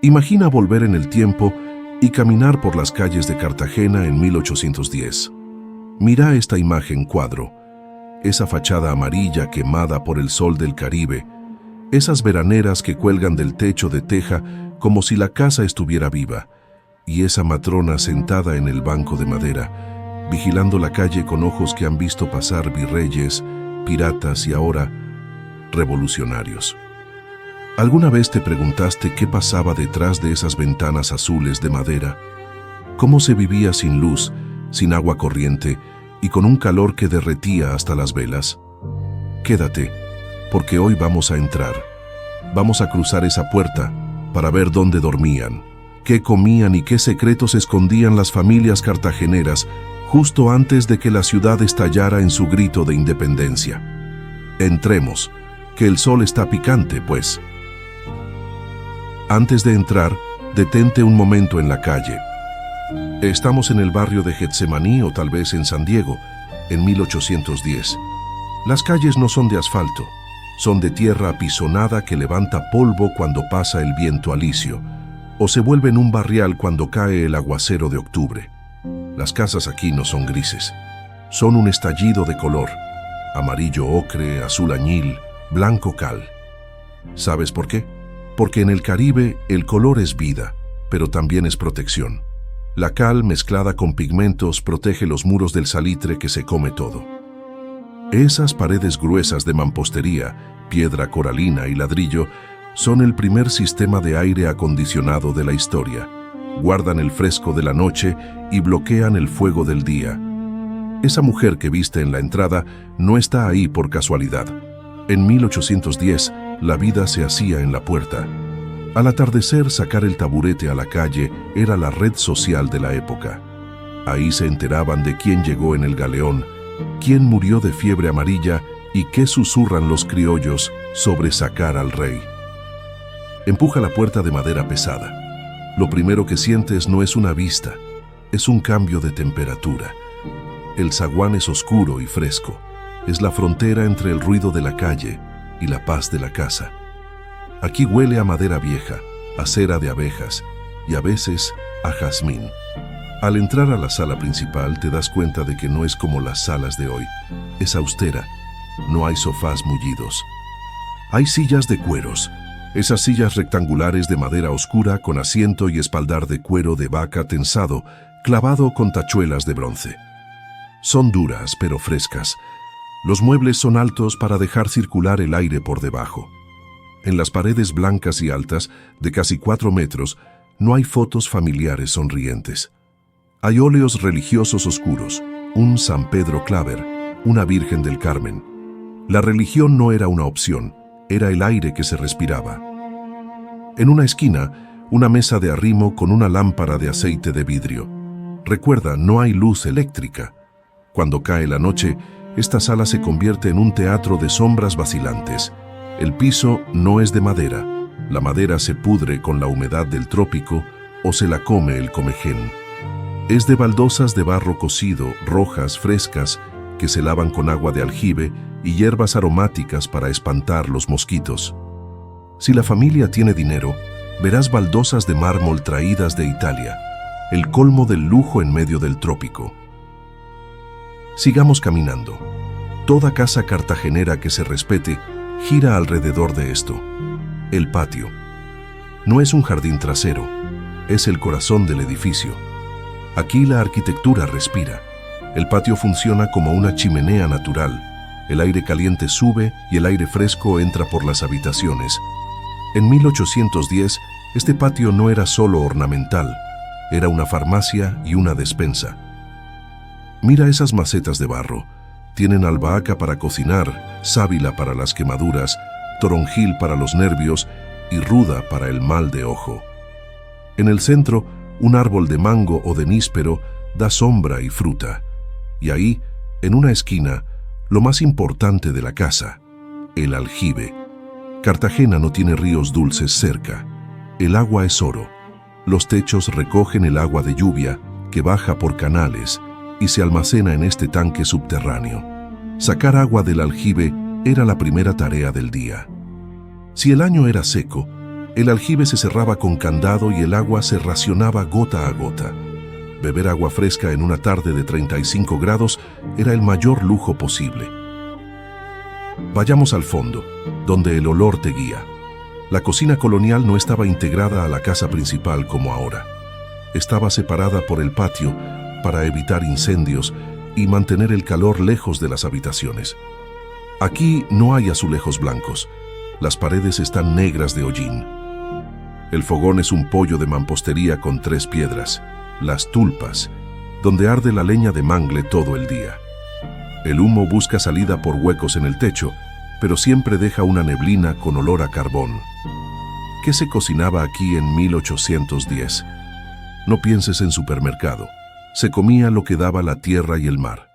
Imagina volver en el tiempo y caminar por las calles de Cartagena en 1810. Mira esta imagen cuadro, esa fachada amarilla quemada por el sol del Caribe, esas veraneras que cuelgan del techo de teja como si la casa estuviera viva, y esa matrona sentada en el banco de madera, vigilando la calle con ojos que han visto pasar virreyes, piratas y ahora revolucionarios. ¿Alguna vez te preguntaste qué pasaba detrás de esas ventanas azules de madera? ¿Cómo se vivía sin luz, sin agua corriente y con un calor que derretía hasta las velas? Quédate, porque hoy vamos a entrar. Vamos a cruzar esa puerta para ver dónde dormían, qué comían y qué secretos escondían las familias cartageneras justo antes de que la ciudad estallara en su grito de independencia. Entremos, que el sol está picante, pues. Antes de entrar, detente un momento en la calle. Estamos en el barrio de Getsemaní o tal vez en San Diego, en 1810. Las calles no son de asfalto, son de tierra apisonada que levanta polvo cuando pasa el viento alisio, o se vuelven un barrial cuando cae el aguacero de octubre. Las casas aquí no son grises, son un estallido de color, amarillo ocre, azul añil, blanco cal. ¿Sabes por qué? Porque en el Caribe el color es vida, pero también es protección. La cal mezclada con pigmentos protege los muros del salitre que se come todo. Esas paredes gruesas de mampostería, piedra coralina y ladrillo son el primer sistema de aire acondicionado de la historia. Guardan el fresco de la noche y bloquean el fuego del día. Esa mujer que viste en la entrada no está ahí por casualidad. En 1810, la vida se hacía en la puerta. Al atardecer, sacar el taburete a la calle era la red social de la época. Ahí se enteraban de quién llegó en el galeón, quién murió de fiebre amarilla y qué susurran los criollos sobre sacar al rey. Empuja la puerta de madera pesada. Lo primero que sientes no es una vista, es un cambio de temperatura. El zaguán es oscuro y fresco. Es la frontera entre el ruido de la calle y la paz de la casa. Aquí huele a madera vieja, a cera de abejas y a veces a jazmín. Al entrar a la sala principal te das cuenta de que no es como las salas de hoy. Es austera, no hay sofás mullidos. Hay sillas de cueros, esas sillas rectangulares de madera oscura con asiento y espaldar de cuero de vaca tensado, clavado con tachuelas de bronce. Son duras pero frescas. Los muebles son altos para dejar circular el aire por debajo. En las paredes blancas y altas, de casi 4 metros, no hay fotos familiares sonrientes. Hay óleos religiosos oscuros, un San Pedro Claver, una Virgen del Carmen. La religión no era una opción, era el aire que se respiraba. En una esquina, una mesa de arrimo con una lámpara de aceite de vidrio. Recuerda, no hay luz eléctrica. Cuando cae la noche, esta sala se convierte en un teatro de sombras vacilantes. El piso no es de madera. La madera se pudre con la humedad del trópico o se la come el comején. Es de baldosas de barro cocido, rojas, frescas, que se lavan con agua de aljibe y hierbas aromáticas para espantar los mosquitos. Si la familia tiene dinero, verás baldosas de mármol traídas de Italia, el colmo del lujo en medio del trópico. Sigamos caminando. Toda casa cartagenera que se respete gira alrededor de esto. El patio. No es un jardín trasero, es el corazón del edificio. Aquí la arquitectura respira. El patio funciona como una chimenea natural. El aire caliente sube y el aire fresco entra por las habitaciones. En 1810, este patio no era solo ornamental, era una farmacia y una despensa. Mira esas macetas de barro. Tienen albahaca para cocinar, sábila para las quemaduras, toronjil para los nervios y ruda para el mal de ojo. En el centro, un árbol de mango o de níspero da sombra y fruta. Y ahí, en una esquina, lo más importante de la casa, el aljibe. Cartagena no tiene ríos dulces cerca. El agua es oro. Los techos recogen el agua de lluvia que baja por canales y se almacena en este tanque subterráneo. Sacar agua del aljibe era la primera tarea del día. Si el año era seco, El aljibe se cerraba con candado y el agua se racionaba gota a gota. Beber agua fresca en una tarde de 35 grados era el mayor lujo posible. Vayamos al fondo, donde el olor te guía. La cocina colonial no estaba integrada a la casa principal como ahora. Estaba separada por el patio para evitar incendios y mantener el calor lejos de las habitaciones. Aquí no hay azulejos blancos. Las paredes están negras de hollín. El fogón es un pollo de mampostería con 3 piedras, las tulpas, donde arde la leña de mangle todo el día. El humo busca salida por huecos en el techo, pero siempre deja una neblina con olor a carbón. ¿Qué se cocinaba aquí en 1810? No pienses en supermercado. Se comía lo que daba la tierra y el mar.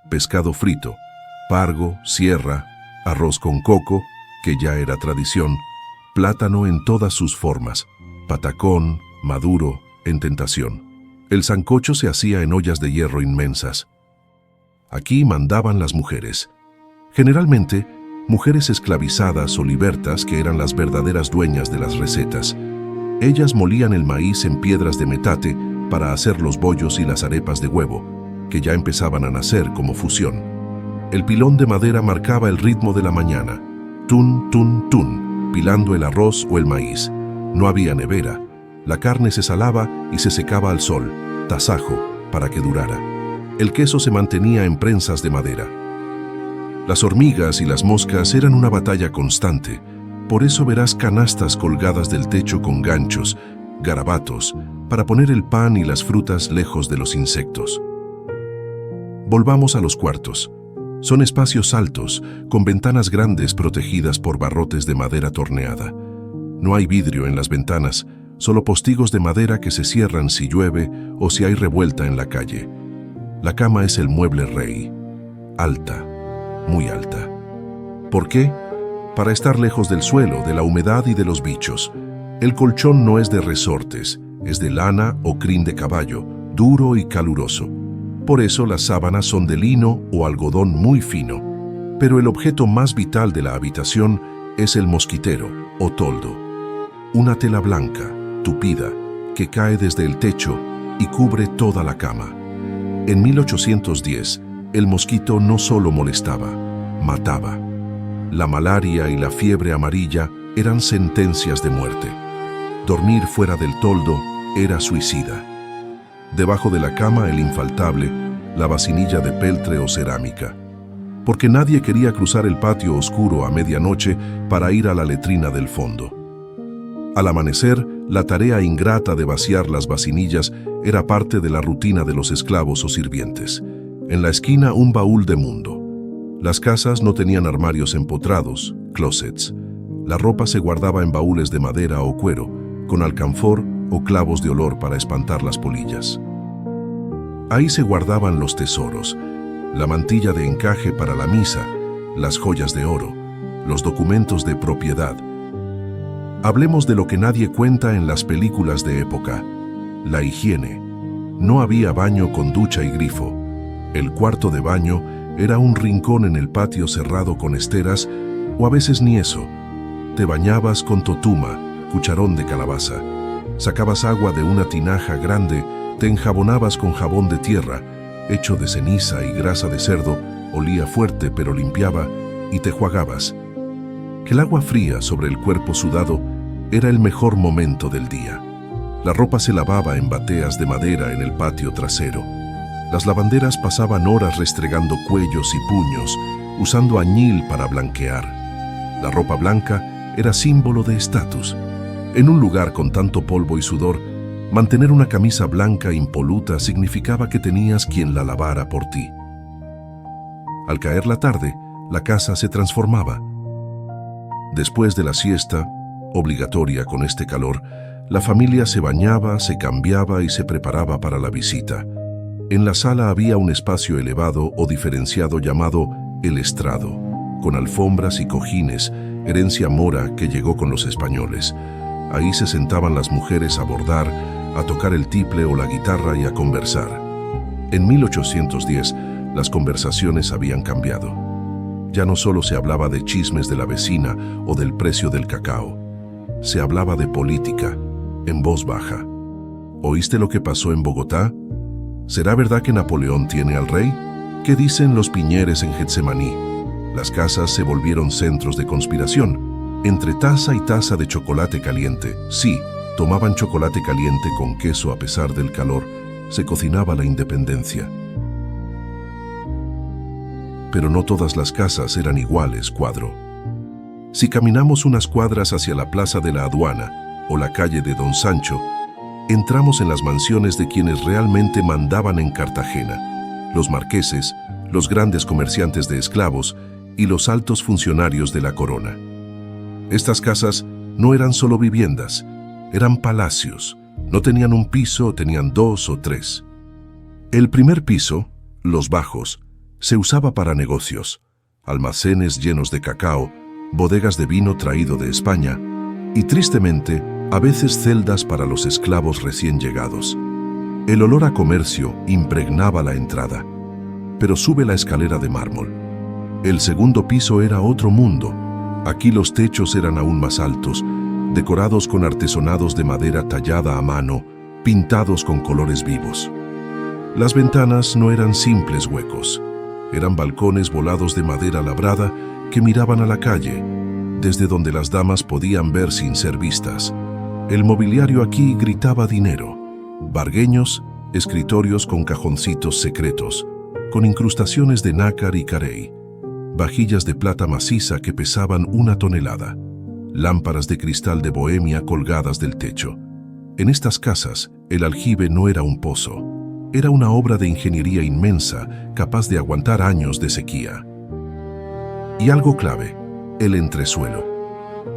Pescado frito, pargo, sierra, arroz con coco, que ya era tradición, plátano en todas sus formas, patacón, maduro, en tentación. El sancocho se hacía en ollas de hierro inmensas. Aquí mandaban las mujeres. Generalmente, mujeres esclavizadas o libertas que eran las verdaderas dueñas de las recetas. Ellas molían el maíz en piedras de metate para hacer los bollos y las arepas de huevo, que ya empezaban a nacer como fusión. El pilón de madera marcaba el ritmo de la mañana. Tun, tun, tun, pilando el arroz o el maíz. No había nevera. La carne se salaba y se secaba al sol, tasajo, para que durara. El queso se mantenía en prensas de madera. Las hormigas y las moscas eran una batalla constante. Por eso verás canastas colgadas del techo con ganchos, garabatos, para poner el pan y las frutas lejos de los insectos. Volvamos a los cuartos. Son espacios altos, con ventanas grandes protegidas por barrotes de madera torneada. No hay vidrio en las ventanas, solo postigos de madera que se cierran si llueve o si hay revuelta en la calle. La cama es el mueble rey. Alta, muy alta. ¿Por qué? Para estar lejos del suelo, de la humedad y de los bichos. El colchón no es de resortes, es de lana o crin de caballo, duro y caluroso. Por eso las sábanas son de lino o algodón muy fino. Pero el objeto más vital de la habitación es el mosquitero o toldo. Una tela blanca, tupida, que cae desde el techo y cubre toda la cama. En 1810, el mosquito no solo molestaba, mataba. La malaria y la fiebre amarilla eran sentencias de muerte. Dormir fuera del toldo era suicida. Debajo de la cama, el infaltable, la vasinilla de peltre o cerámica. Porque nadie quería cruzar el patio oscuro a medianoche para ir a la letrina del fondo. Al amanecer, la tarea ingrata de vaciar las vasinillas era parte de la rutina de los esclavos o sirvientes. En la esquina, un baúl de mundo. Las casas no tenían armarios empotrados, closets. La ropa se guardaba en baúles de madera o cuero, con alcanfor o clavos de olor para espantar las polillas. Ahí se guardaban los tesoros, la mantilla de encaje para la misa, las joyas de oro, los documentos de propiedad. Hablemos de lo que nadie cuenta en las películas de época, la higiene. No había baño con ducha y grifo. El cuarto de baño era un rincón en el patio cerrado con esteras, o a veces ni eso. Te bañabas con totuma, cucharón de calabaza. Sacabas agua de una tinaja grande, te enjabonabas con jabón de tierra, hecho de ceniza y grasa de cerdo, olía fuerte pero limpiaba, y te enjuagabas. El agua fría sobre el cuerpo sudado era el mejor momento del día. La ropa se lavaba en bateas de madera en el patio trasero. Las lavanderas pasaban horas restregando cuellos y puños, usando añil para blanquear. La ropa blanca era símbolo de estatus. En un lugar con tanto polvo y sudor, mantener una camisa blanca impoluta significaba que tenías quien la lavara por ti. Al caer la tarde, la casa se transformaba. Después de la siesta, obligatoria con este calor, la familia se bañaba, se cambiaba y se preparaba para la visita. En la sala había un espacio elevado o diferenciado llamado el estrado, con alfombras y cojines, herencia mora que llegó con los españoles. Ahí se sentaban las mujeres a bordar, a tocar el tiple o la guitarra y a conversar. En 1810, las conversaciones habían cambiado. Ya no solo se hablaba de chismes de la vecina o del precio del cacao. se hablaba de política, en voz baja. ¿Oíste lo que pasó en Bogotá? ¿Será verdad que Napoleón tiene al rey? ¿Qué dicen los piñeres en Getsemaní? Las casas se volvieron centros de conspiración. Entre taza y taza de chocolate caliente, sí, tomaban chocolate caliente con queso a pesar del calor, se cocinaba la independencia. Pero no todas las casas eran iguales, cuadro. Si caminamos unas cuadras hacia la Plaza de la Aduana o la calle de Don Sancho, entramos en las mansiones de quienes realmente mandaban en Cartagena, los marqueses, los grandes comerciantes de esclavos y los altos funcionarios de la corona. Estas casas no eran solo viviendas, eran palacios. No tenían un piso, tenían 2 o 3. El primer piso, los bajos, se usaba para negocios, almacenes llenos de cacao, bodegas de vino traído de España y, tristemente, a veces celdas para los esclavos recién llegados. El olor a comercio impregnaba la entrada, pero sube la escalera de mármol. El segundo piso era otro mundo. Aquí los techos eran aún más altos, decorados con artesonados de madera tallada a mano, pintados con colores vivos. Las ventanas no eran simples huecos, eran balcones volados de madera labrada que miraban a la calle, desde donde las damas podían ver sin ser vistas. El mobiliario aquí gritaba dinero. Vargueños, escritorios con cajoncitos secretos, con incrustaciones de nácar y carey, vajillas de plata maciza que pesaban 1 tonelada, lámparas de cristal de Bohemia colgadas del techo. En estas casas, el aljibe no era un pozo, era una obra de ingeniería inmensa, capaz de aguantar años de sequía. Y algo clave, el entresuelo.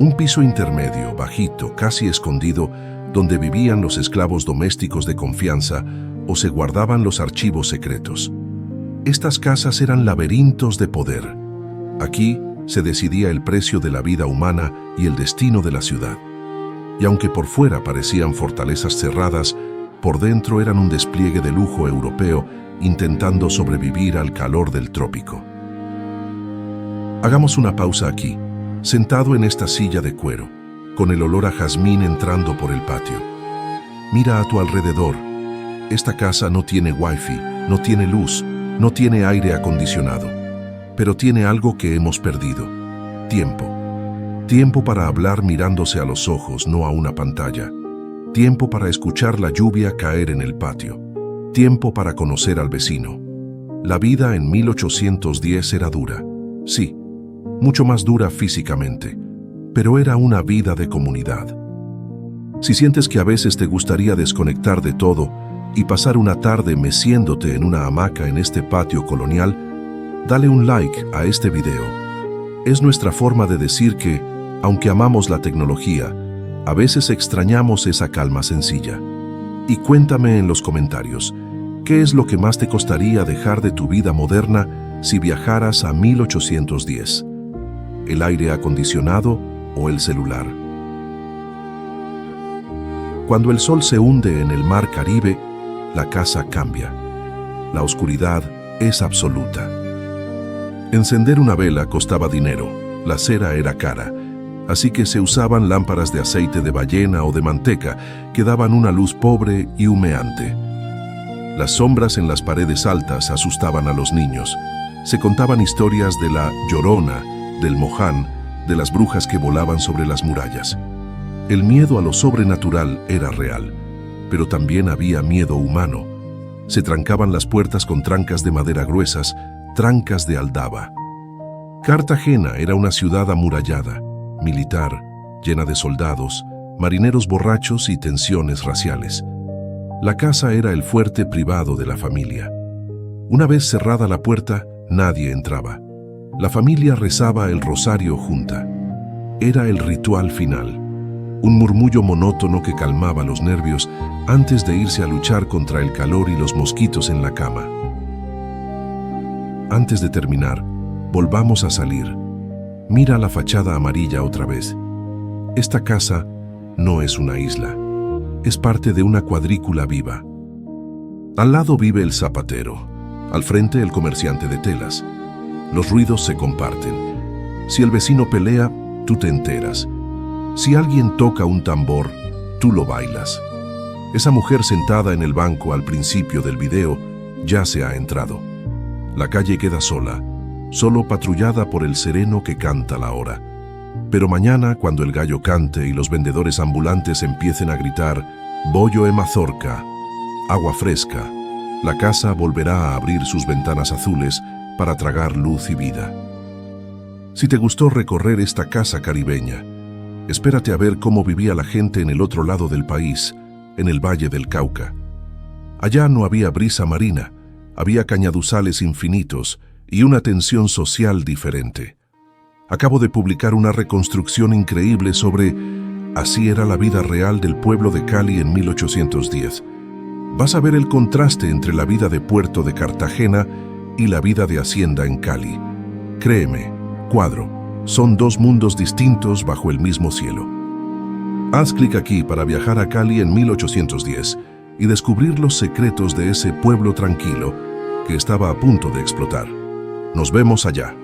Un piso intermedio, bajito, casi escondido, donde vivían los esclavos domésticos de confianza o se guardaban los archivos secretos. Estas casas eran laberintos de poder. Aquí se decidía el precio de la vida humana y el destino de la ciudad. Y aunque por fuera parecían fortalezas cerradas, por dentro eran un despliegue de lujo europeo intentando sobrevivir al calor del trópico. Hagamos una pausa aquí, sentado en esta silla de cuero, con el olor a jazmín entrando por el patio. Mira a tu alrededor. Esta casa no tiene wifi, no tiene luz, no tiene aire acondicionado, pero tiene algo que hemos perdido: tiempo. Tiempo para hablar mirándose a los ojos, no a una pantalla. Tiempo para escuchar la lluvia caer en el patio. Tiempo para conocer al vecino. La vida en 1810 era dura. Sí, mucho más dura físicamente, pero era una vida de comunidad. Si sientes que a veces te gustaría desconectar de todo y pasar una tarde meciéndote en una hamaca en este patio colonial, dale un like a este video. Es nuestra forma de decir que, aunque amamos la tecnología, a veces extrañamos esa calma sencilla. Y cuéntame en los comentarios, ¿qué es lo que más te costaría dejar de tu vida moderna si viajaras a 1810? ¿El aire acondicionado o el celular? Cuando el sol se hunde en el mar Caribe, la casa cambia. La oscuridad es absoluta. Encender una vela costaba dinero, la cera era cara, así que se usaban lámparas de aceite de ballena o de manteca que daban una luz pobre y humeante. Las sombras en las paredes altas asustaban a los niños. Se contaban historias de la Llorona, del Moján, de las brujas que volaban sobre las murallas. El miedo a lo sobrenatural era real, pero también había miedo humano. Se trancaban las puertas con trancas de madera gruesas, trancas de aldaba. Cartagena era una ciudad amurallada, militar, llena de soldados, marineros borrachos y tensiones raciales. La casa era el fuerte privado de la familia. Una vez cerrada la puerta, nadie entraba. La familia rezaba el rosario junta. Era el ritual final. Un murmullo monótono que calmaba los nervios antes de irse a luchar contra el calor y los mosquitos en la cama. Antes de terminar, volvamos a salir. Mira la fachada amarilla otra vez. Esta casa no es una isla. Es parte de una cuadrícula viva. Al lado vive el zapatero. Al frente el comerciante de telas. Los ruidos se comparten. Si el vecino pelea, tú te enteras. Si alguien toca un tambor, tú lo bailas. Esa mujer sentada en el banco al principio del video ya se ha entrado. La calle queda sola, solo patrullada por el sereno que canta la hora. Pero mañana, cuando el gallo cante y los vendedores ambulantes empiecen a gritar «Bollo e mazorca», «Agua fresca», la casa volverá a abrir sus ventanas azules para tragar luz y vida. Si te gustó recorrer esta casa caribeña, espérate a ver cómo vivía la gente en el otro lado del país, en el Valle del Cauca. Allá no había brisa marina, había cañaduzales infinitos y una tensión social diferente. Acabo de publicar una reconstrucción increíble sobre Así era la vida real del pueblo de Cali en 1810. Vas a ver el contraste entre la vida de Puerto de Cartagena y la vida de Hacienda en Cali. Créeme, cuadro, son dos mundos distintos bajo el mismo cielo. Haz clic aquí para viajar a Cali en 1810 y descubrir los secretos de ese pueblo tranquilo que estaba a punto de explotar. Nos vemos allá.